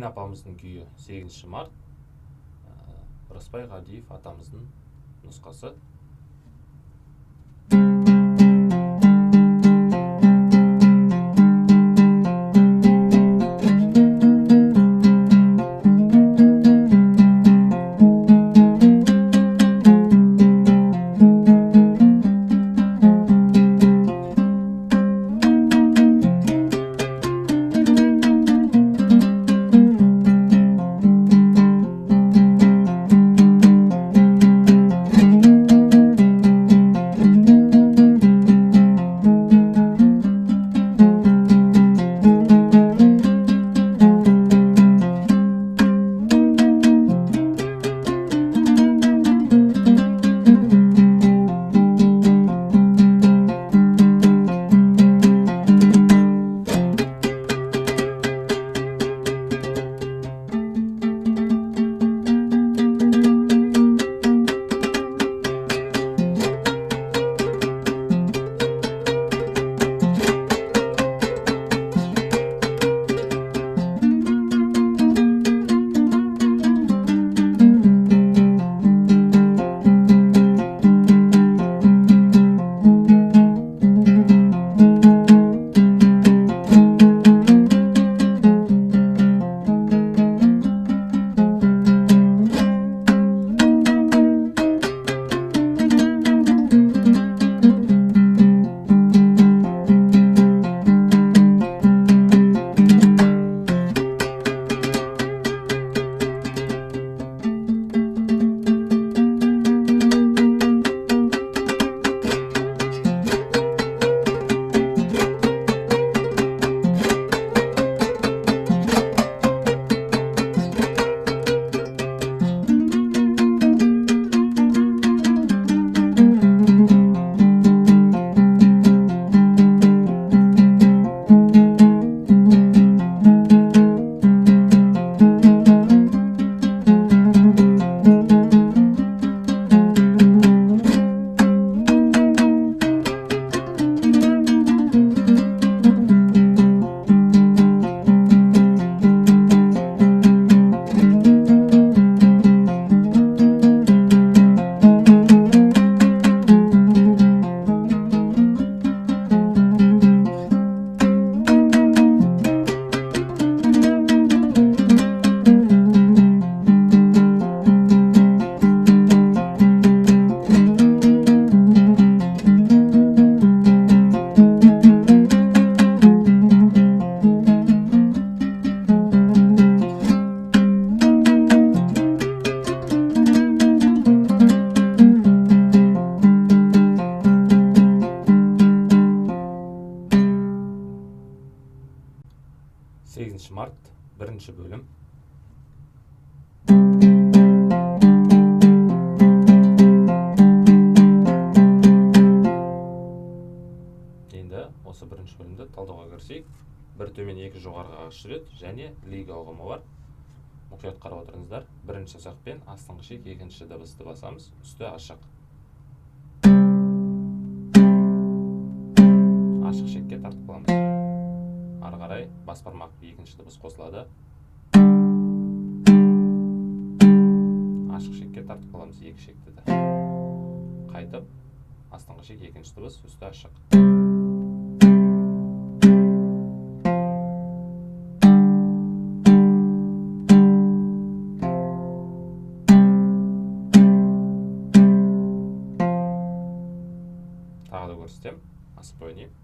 Лина апамыздың күйі 8 март, Рысбай Ғадиев атамыздың нұсқасы. Сегізінші март, бірінші бөлім. Енді осы бірінші бөлімді талдауға кірісейік. Бір төмен екі жоғарыға жүреді және лига ұғымы бар. Мұқият қарап отырыңыздар. Бірінші сақпен астыңғы шек, екінші дыбысты басамыз, үсті ашық. Ашық шекке тартып қаламыз. Ары қарай бас бармақ екінші дыбыс қосылады. Ашық шекке тартып қаламыз екі шекті де. Қайтып, астыңғы шек екінші дыбыс, үсті ашық. Тағы да көрсетем, асып ойнайым.